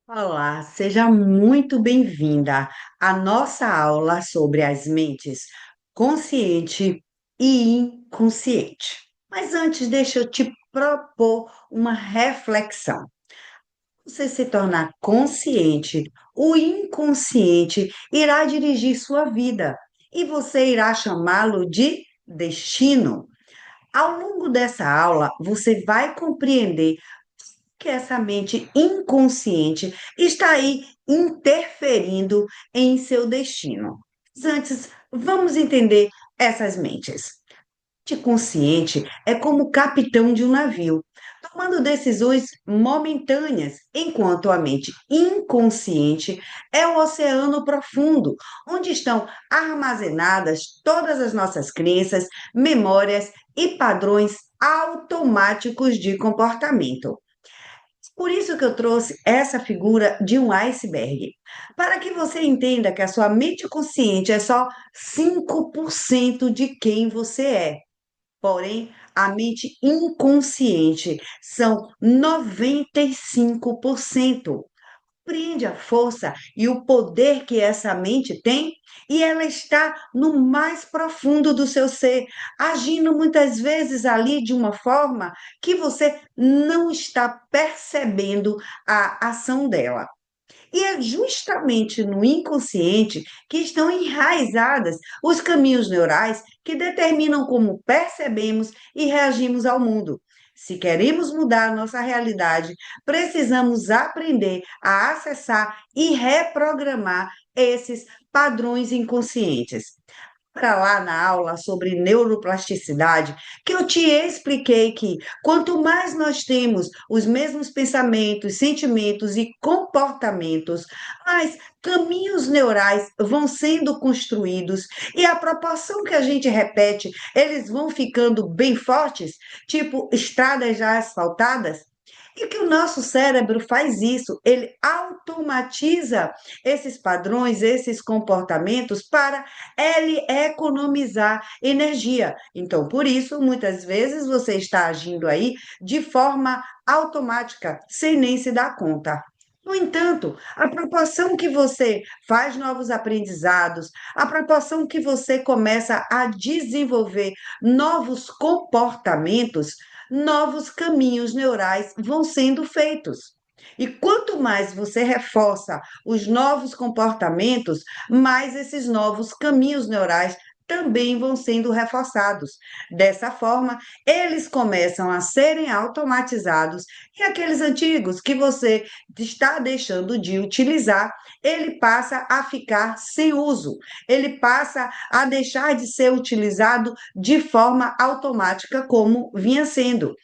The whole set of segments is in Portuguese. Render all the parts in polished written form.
Olá, seja muito bem-vinda à nossa aula sobre as mentes consciente e inconsciente. Mas antes, deixa eu te propor uma reflexão. Você se tornar consciente, o inconsciente irá dirigir sua vida e você irá chamá-lo de destino. Ao longo dessa aula, você vai compreender que essa mente inconsciente está aí interferindo em seu destino. Mas antes, vamos entender essas mentes. A mente consciente é como o capitão de um navio, tomando decisões momentâneas, enquanto a mente inconsciente é o oceano profundo, onde estão armazenadas todas as nossas crenças, memórias e padrões automáticos de comportamento. Por isso que eu trouxe essa figura de um iceberg, para que você entenda que a sua mente consciente é só 5% de quem você é. Porém, a mente inconsciente são 95%. Compreende a força e o poder que essa mente tem? E ela está no mais profundo do seu ser, agindo muitas vezes ali de uma forma que você não está percebendo a ação dela. E é justamente no inconsciente que estão enraizadas os caminhos neurais que determinam como percebemos e reagimos ao mundo. Se queremos mudar a nossa realidade, precisamos aprender a acessar e reprogramar esses padrões inconscientes para lá na aula sobre neuroplasticidade, que eu te expliquei que quanto mais nós temos os mesmos pensamentos, sentimentos e comportamentos, mais caminhos neurais vão sendo construídos e a proporção que a gente repete, eles vão ficando bem fortes, tipo estradas já asfaltadas. E que o nosso cérebro faz isso, ele automatiza esses padrões, esses comportamentos para ele economizar energia. Então, por isso, muitas vezes você está agindo aí de forma automática, sem nem se dar conta. No entanto, a proporção que você faz novos aprendizados, a proporção que você começa a desenvolver novos comportamentos, novos caminhos neurais vão sendo feitos. E quanto mais você reforça os novos comportamentos, mais esses novos caminhos neurais também vão sendo reforçados. Dessa forma, eles começam a serem automatizados e aqueles antigos que você está deixando de utilizar, ele passa a ficar sem uso. Ele passa a deixar de ser utilizado de forma automática como vinha sendo.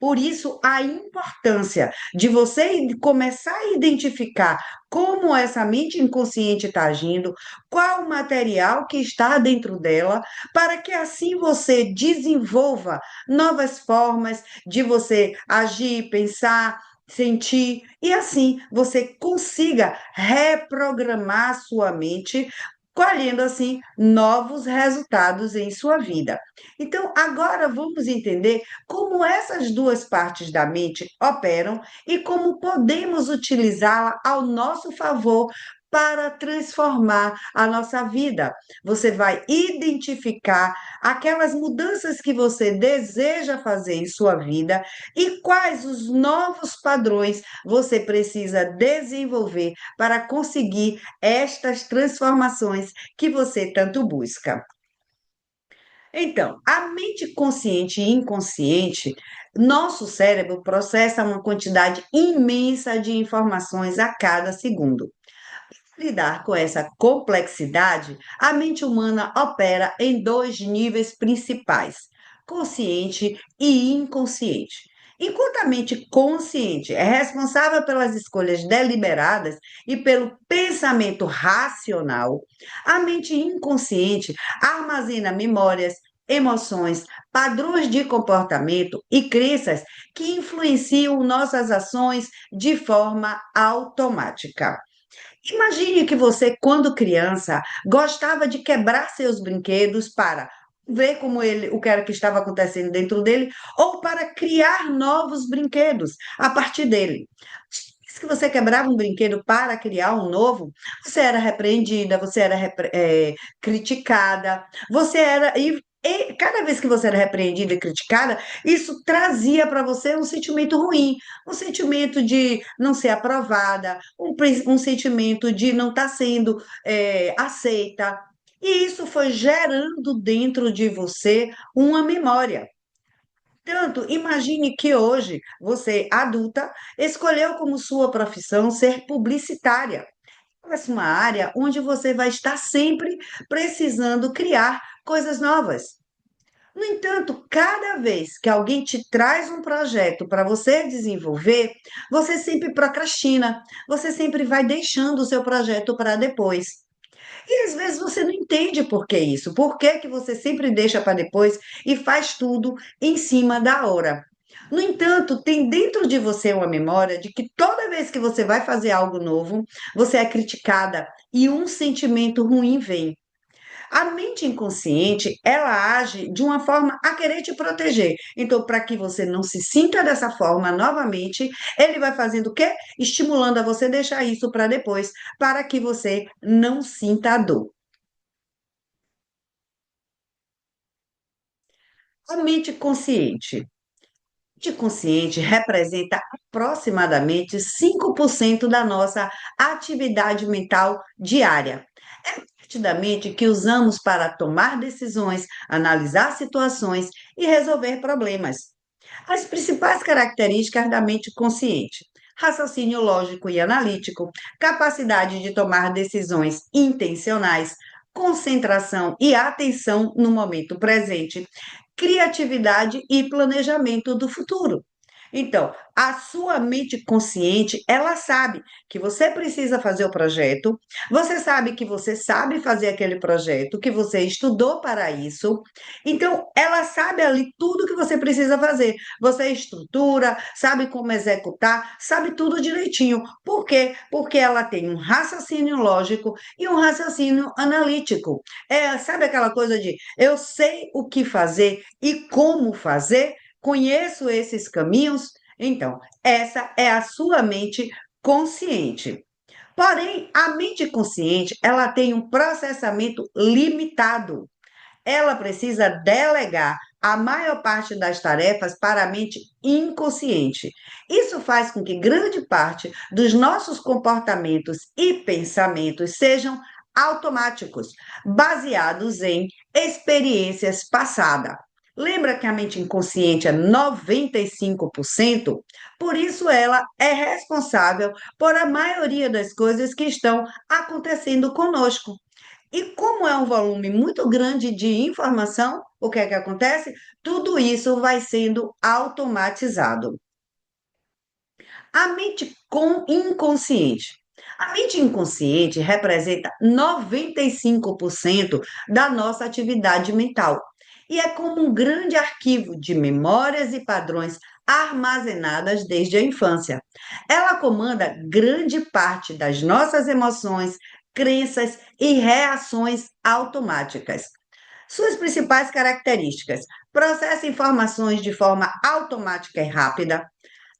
Por isso, a importância de você começar a identificar como essa mente inconsciente está agindo, qual o material que está dentro dela, para que assim você desenvolva novas formas de você agir, pensar, sentir, e assim você consiga reprogramar a sua mente, colhendo assim novos resultados em sua vida. Então, agora vamos entender como essas duas partes da mente operam e como podemos utilizá-la ao nosso favor para transformar a nossa vida. Você vai identificar aquelas mudanças que você deseja fazer em sua vida e quais os novos padrões você precisa desenvolver para conseguir estas transformações que você tanto busca. Então, a mente consciente e inconsciente, nosso cérebro processa uma quantidade imensa de informações a cada segundo. Lidar com essa complexidade, a mente humana opera em dois níveis principais: consciente e inconsciente. Enquanto a mente consciente é responsável pelas escolhas deliberadas e pelo pensamento racional, a mente inconsciente armazena memórias, emoções, padrões de comportamento e crenças que influenciam nossas ações de forma automática. Imagine que você, quando criança, gostava de quebrar seus brinquedos para ver como ele, o que era que estava acontecendo dentro dele, ou para criar novos brinquedos a partir dele. que você quebrava um brinquedo para criar um novo, você era repreendida, você era criticada, você era. E cada vez que você era repreendida e criticada, isso trazia para você um sentimento ruim, um sentimento de não ser aprovada, um sentimento de não estar sendo aceita. E isso foi gerando dentro de você uma memória. Tanto, imagine que hoje você, adulta, escolheu como sua profissão ser publicitária. Essa é uma área onde você vai estar sempre precisando criar coisas novas. No entanto, cada vez que alguém te traz um projeto para você desenvolver, você sempre procrastina, você sempre vai deixando o seu projeto para depois. E às vezes você não entende por que isso, por que que você sempre deixa para depois e faz tudo em cima da hora. No entanto, tem dentro de você uma memória de que toda vez que você vai fazer algo novo, você é criticada e um sentimento ruim vem. A mente inconsciente, ela age de uma forma a querer te proteger. Então, para que você não se sinta dessa forma novamente, ele vai fazendo o quê? Estimulando a você deixar isso para depois, para que você não sinta a dor. A mente consciente. A mente consciente representa aproximadamente 5% da nossa atividade mental diária. É parte da mente que usamos para tomar decisões, analisar situações e resolver problemas. As principais características da mente consciente: raciocínio lógico e analítico, capacidade de tomar decisões intencionais, concentração e atenção no momento presente, criatividade e planejamento do futuro. Então, a sua mente consciente, ela sabe que você precisa fazer o projeto, você sabe que você sabe fazer aquele projeto, que você estudou para isso, então ela sabe ali tudo que você precisa fazer. Você estrutura, sabe como executar, sabe tudo direitinho. Por quê? Porque ela tem um raciocínio lógico e um raciocínio analítico. Sabe aquela coisa de eu sei o que fazer e como fazer? Conheço esses caminhos? Então, essa é a sua mente consciente. Porém, a mente consciente, ela tem um processamento limitado. Ela precisa delegar a maior parte das tarefas para a mente inconsciente. Isso faz com que grande parte dos nossos comportamentos e pensamentos sejam automáticos, baseados em experiências passadas. Lembra que a mente inconsciente é 95%? Por isso ela é responsável por a maioria das coisas que estão acontecendo conosco. E como é um volume muito grande de informação, o que é que acontece? Tudo isso vai sendo automatizado. A mente inconsciente. A mente inconsciente representa 95% da nossa atividade mental e é como um grande arquivo de memórias e padrões armazenadas desde a infância. Ela comanda grande parte das nossas emoções, crenças e reações automáticas. Suas principais características: processa informações de forma automática e rápida,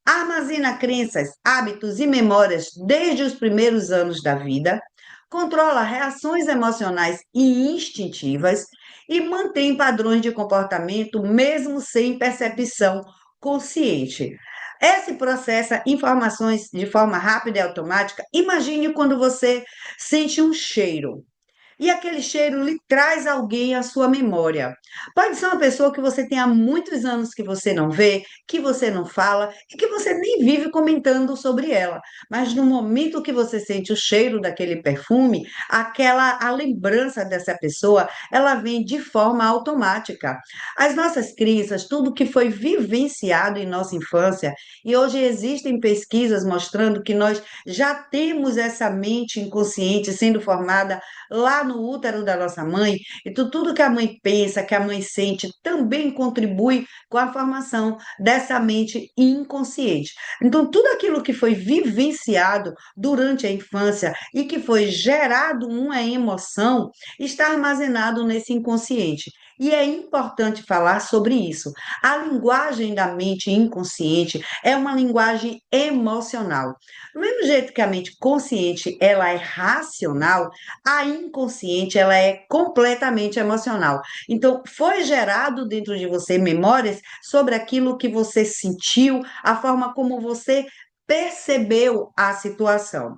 armazena crenças, hábitos e memórias desde os primeiros anos da vida, controla reações emocionais e instintivas e mantém padrões de comportamento mesmo sem percepção consciente. Esse processa informações de forma rápida e automática. Imagine quando você sente um cheiro. E aquele cheiro lhe traz alguém à sua memória. Pode ser uma pessoa que você tem há muitos anos que você não vê, que você não fala e que você nem vive comentando sobre ela. Mas no momento que você sente o cheiro daquele perfume, a lembrança dessa pessoa, ela vem de forma automática. As nossas crenças, tudo que foi vivenciado em nossa infância, e hoje existem pesquisas mostrando que nós já temos essa mente inconsciente sendo formada lá no útero da nossa mãe, então tudo que a mãe pensa, que a mãe sente, também contribui com a formação dessa mente inconsciente. Então, tudo aquilo que foi vivenciado durante a infância e que foi gerado uma emoção está armazenado nesse inconsciente. E é importante falar sobre isso. A linguagem da mente inconsciente é uma linguagem emocional. Do mesmo jeito que a mente consciente ela é racional, a inconsciente ela é completamente emocional. Então, foi gerado dentro de você memórias sobre aquilo que você sentiu, a forma como você percebeu a situação.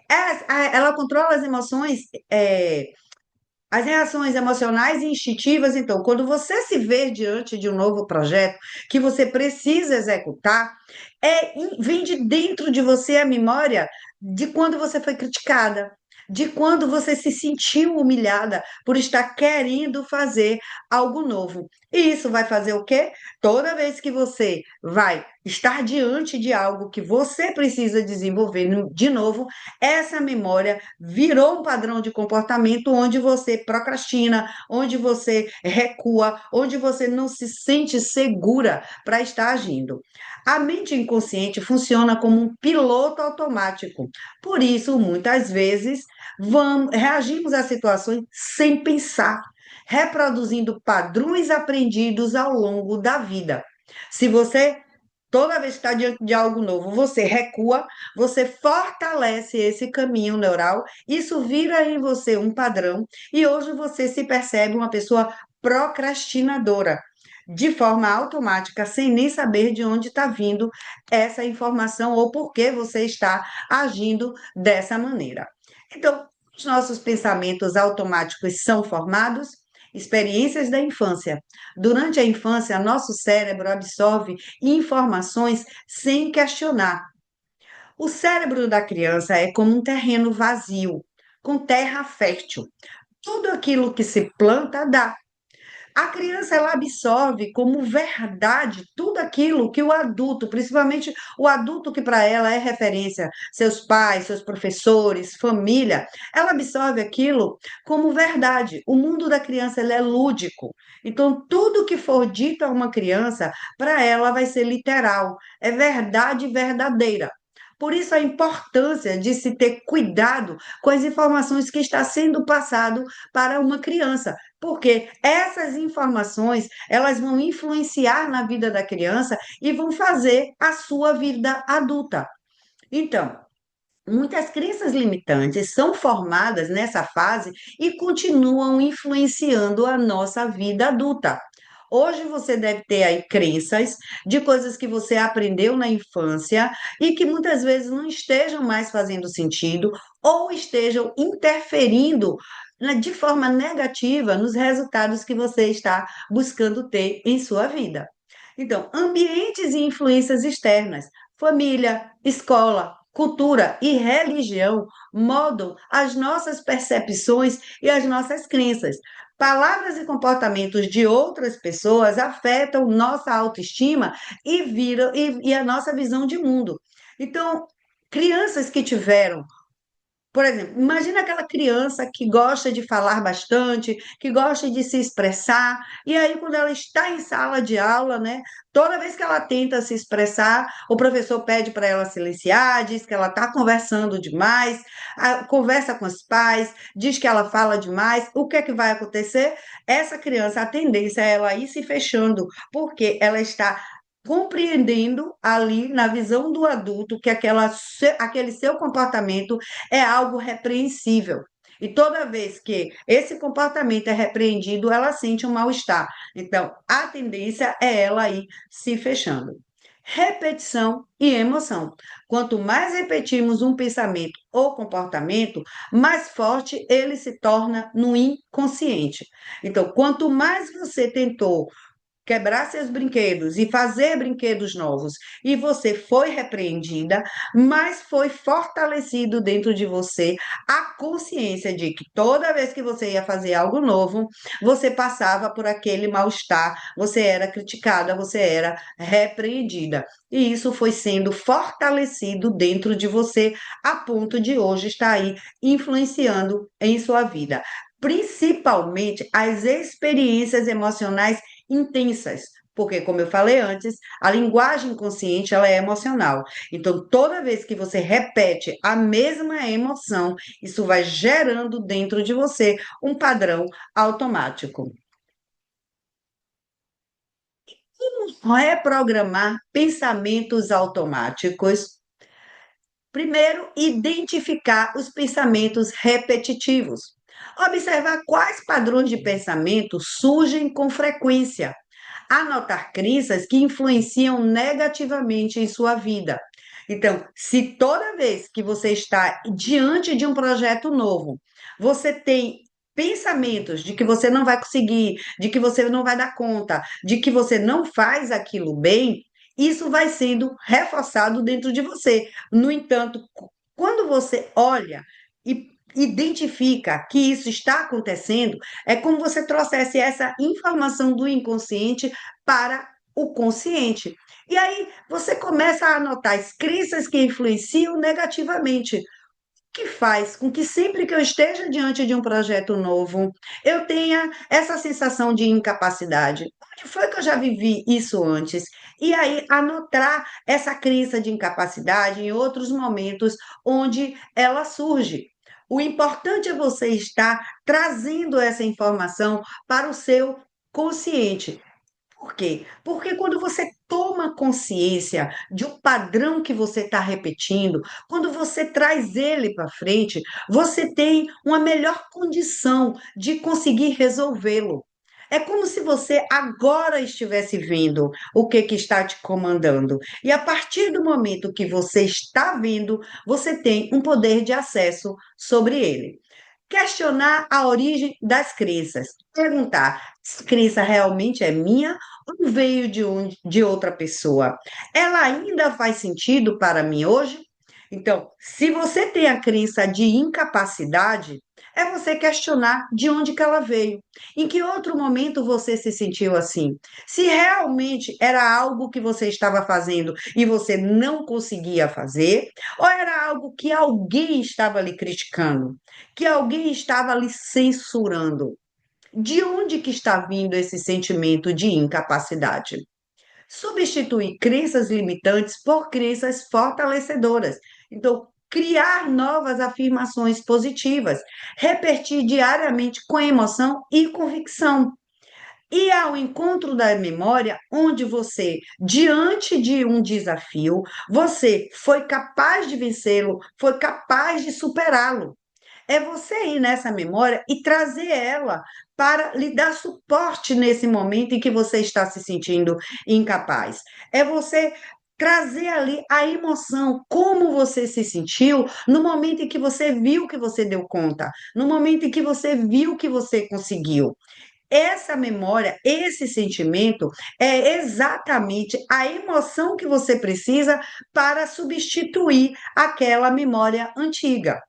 Ela controla as emoções, as reações emocionais e instintivas. Então, quando você se vê diante de um novo projeto que você precisa executar, vem de dentro de você a memória de quando você foi criticada, de quando você se sentiu humilhada por estar querendo fazer algo novo. E isso vai fazer o quê? Toda vez que você vai estar diante de algo que você precisa desenvolver de novo, essa memória virou um padrão de comportamento onde você procrastina, onde você recua, onde você não se sente segura para estar agindo. A mente inconsciente funciona como um piloto automático. Por isso, muitas vezes, reagimos a situações sem pensar, reproduzindo padrões aprendidos ao longo da vida. Se você toda vez que está diante de algo novo, você recua, você fortalece esse caminho neural, isso vira em você um padrão, e hoje você se percebe uma pessoa procrastinadora, de forma automática, sem nem saber de onde está vindo essa informação ou por que você está agindo dessa maneira. Então, os nossos pensamentos automáticos são formados. Experiências da infância. Durante a infância, nosso cérebro absorve informações sem questionar. O cérebro da criança é como um terreno vazio, com terra fértil. Tudo aquilo que se planta dá. A criança ela absorve como verdade tudo aquilo que o adulto, principalmente o adulto que para ela é referência, seus pais, seus professores, família, ela absorve aquilo como verdade. O mundo da criança ele é lúdico. Então, tudo que for dito a uma criança, para ela vai ser literal, é verdade verdadeira. Por isso a importância de se ter cuidado com as informações que está sendo passado para uma criança, porque essas informações, elas vão influenciar na vida da criança e vão fazer a sua vida adulta. Então, muitas crenças limitantes são formadas nessa fase e continuam influenciando a nossa vida adulta. Hoje você deve ter aí crenças de coisas que você aprendeu na infância e que muitas vezes não estejam mais fazendo sentido ou estejam interferindo de forma negativa nos resultados que você está buscando ter em sua vida. Então, ambientes e influências externas, família, escola, cultura e religião moldam as nossas percepções e as nossas crenças. Palavras e comportamentos de outras pessoas afetam nossa autoestima e a nossa visão de mundo. Então, crianças que tiveram por exemplo, imagina aquela criança que gosta de falar bastante, que gosta de se expressar, e aí quando ela está em sala de aula, né, toda vez que ela tenta se expressar, o professor pede para ela silenciar, diz que ela está conversando demais, conversa com os pais, diz que ela fala demais. O que é que vai acontecer? Essa criança, a tendência é ela ir se fechando, porque ela está compreendendo ali na visão do adulto que aquele seu comportamento é algo repreensível. E toda vez que esse comportamento é repreendido, ela sente um mal-estar. Então, a tendência é ela ir se fechando. Repetição e emoção. Quanto mais repetimos um pensamento ou comportamento, mais forte ele se torna no inconsciente. Então, quanto mais você tentou quebrar seus brinquedos e fazer brinquedos novos, e você foi repreendida, mas foi fortalecido dentro de você a consciência de que toda vez que você ia fazer algo novo, você passava por aquele mal-estar, você era criticada, você era repreendida. E isso foi sendo fortalecido dentro de você, a ponto de hoje estar aí influenciando em sua vida. Principalmente as experiências emocionais intensas, porque, como eu falei antes, a linguagem consciente ela é emocional. Então, toda vez que você repete a mesma emoção, isso vai gerando dentro de você um padrão automático. Reprogramar pensamentos automáticos. Primeiro, identificar os pensamentos repetitivos. Observar quais padrões de pensamento surgem com frequência. Anotar crenças que influenciam negativamente em sua vida. Então, se toda vez que você está diante de um projeto novo, você tem pensamentos de que você não vai conseguir, de que você não vai dar conta, de que você não faz aquilo bem, isso vai sendo reforçado dentro de você. No entanto, quando você olha e identifica que isso está acontecendo, é como você trouxesse essa informação do inconsciente para o consciente. E aí você começa a anotar as crenças que influenciam negativamente, que faz com que sempre que eu esteja diante de um projeto novo, eu tenha essa sensação de incapacidade. Onde foi que eu já vivi isso antes? E aí anotar essa crença de incapacidade em outros momentos onde ela surge. O importante é você estar trazendo essa informação para o seu consciente. Por quê? Porque quando você toma consciência de um padrão que você está repetindo, quando você traz ele para frente, você tem uma melhor condição de conseguir resolvê-lo. É como se você agora estivesse vendo o que está te comandando. E a partir do momento que você está vendo, você tem um poder de acesso sobre ele. Questionar a origem das crenças. Perguntar: essa crença realmente é minha ou veio de outra pessoa? Ela ainda faz sentido para mim hoje? Então, se você tem a crença de incapacidade, é você questionar de onde que ela veio. Em que outro momento você se sentiu assim? Se realmente era algo que você estava fazendo e você não conseguia fazer, ou era algo que alguém estava lhe criticando, que alguém estava lhe censurando? De onde que está vindo esse sentimento de incapacidade? Substituir crenças limitantes por crenças fortalecedoras. Então, criar novas afirmações positivas, repetir diariamente com emoção e convicção. E ao encontro da memória, onde você, diante de um desafio, você foi capaz de vencê-lo, foi capaz de superá-lo. É você ir nessa memória e trazer ela para lhe dar suporte nesse momento em que você está se sentindo incapaz. É você trazer ali a emoção, como você se sentiu no momento em que você viu que você deu conta, no momento em que você viu que você conseguiu. Essa memória, esse sentimento é exatamente a emoção que você precisa para substituir aquela memória antiga.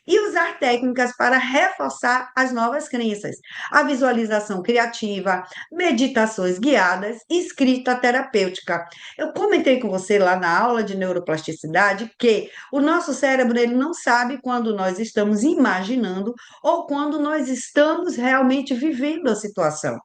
E usar técnicas para reforçar as novas crenças, a visualização criativa, meditações guiadas, escrita terapêutica. Eu comentei com você lá na aula de neuroplasticidade que o nosso cérebro ele não sabe quando nós estamos imaginando ou quando nós estamos realmente vivendo a situação.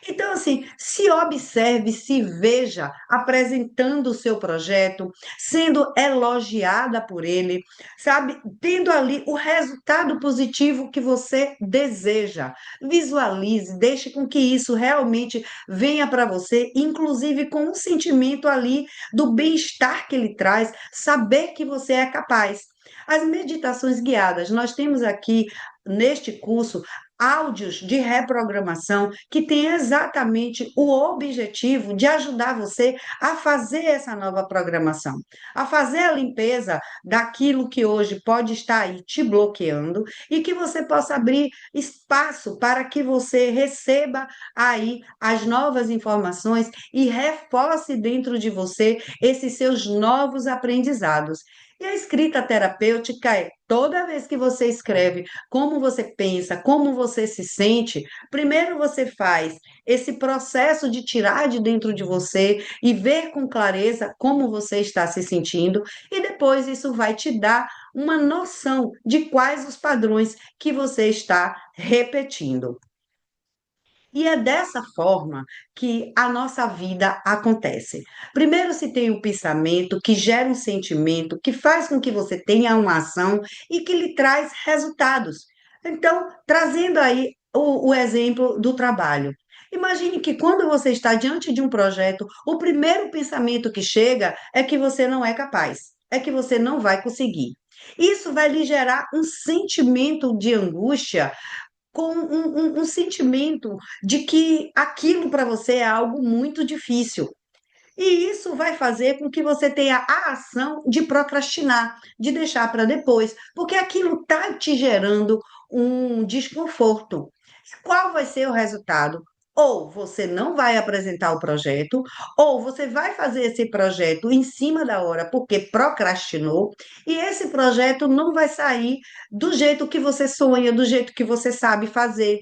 Então, assim, se observe, se veja apresentando o seu projeto, sendo elogiada por ele, sabe? Tendo ali o resultado positivo que você deseja. Visualize, deixe com que isso realmente venha para você, inclusive com um sentimento ali do bem-estar que ele traz, saber que você é capaz. As meditações guiadas, nós temos aqui neste curso áudios de reprogramação que tem exatamente o objetivo de ajudar você a fazer essa nova programação, a fazer a limpeza daquilo que hoje pode estar aí te bloqueando e que você possa abrir espaço para que você receba aí as novas informações e reforce dentro de você esses seus novos aprendizados. E a escrita terapêutica é toda vez que você escreve como você pensa, como você se sente, primeiro você faz esse processo de tirar de dentro de você e ver com clareza como você está se sentindo, e depois isso vai te dar uma noção de quais os padrões que você está repetindo. E é dessa forma que a nossa vida acontece. Primeiro se tem o pensamento que gera um sentimento, que faz com que você tenha uma ação e que lhe traz resultados. Então, trazendo aí o exemplo do trabalho. Imagine que quando você está diante de um projeto, o primeiro pensamento que chega é que você não é capaz, é que você não vai conseguir. Isso vai lhe gerar um sentimento de angústia, com um sentimento de que aquilo para você é algo muito difícil. E isso vai fazer com que você tenha a ação de procrastinar, de deixar para depois, porque aquilo está te gerando um desconforto. Qual vai ser o resultado? Ou você não vai apresentar o projeto, ou você vai fazer esse projeto em cima da hora porque procrastinou, e esse projeto não vai sair do jeito que você sonha, do jeito que você sabe fazer,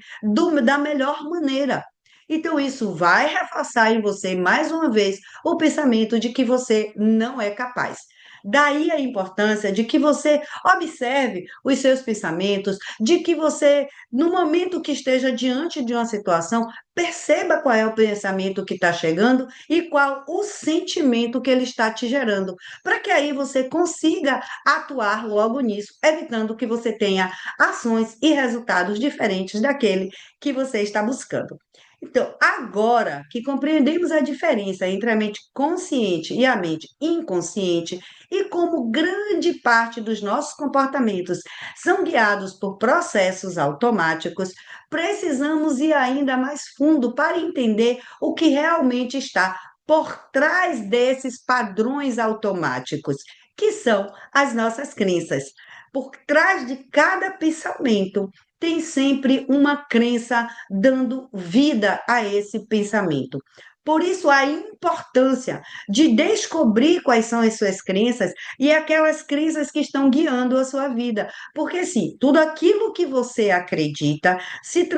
da melhor maneira. Então, isso vai reforçar em você, mais uma vez, o pensamento de que você não é capaz. Daí a importância de que você observe os seus pensamentos, de que você, no momento que esteja diante de uma situação, perceba qual é o pensamento que está chegando e qual o sentimento que ele está te gerando, para que aí você consiga atuar logo nisso, evitando que você tenha ações e resultados diferentes daquele que você está buscando. Então, agora que compreendemos a diferença entre a mente consciente e a mente inconsciente, e como grande parte dos nossos comportamentos são guiados por processos automáticos, precisamos ir ainda mais fundo para entender o que realmente está por trás desses padrões automáticos, que são as nossas crenças. Por trás de cada pensamento tem sempre uma crença dando vida a esse pensamento. Por isso, a importância de descobrir quais são as suas crenças e aquelas crenças que estão guiando a sua vida. Porque, sim, tudo aquilo que você acredita se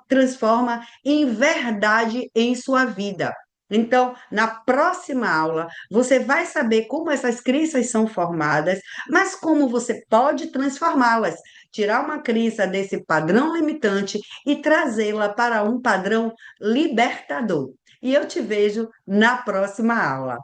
transforma em verdade em sua vida. Então, na próxima aula, você vai saber como essas crenças são formadas, mas como você pode transformá-las, tirar uma crença desse padrão limitante e trazê-la para um padrão libertador. E eu te vejo na próxima aula.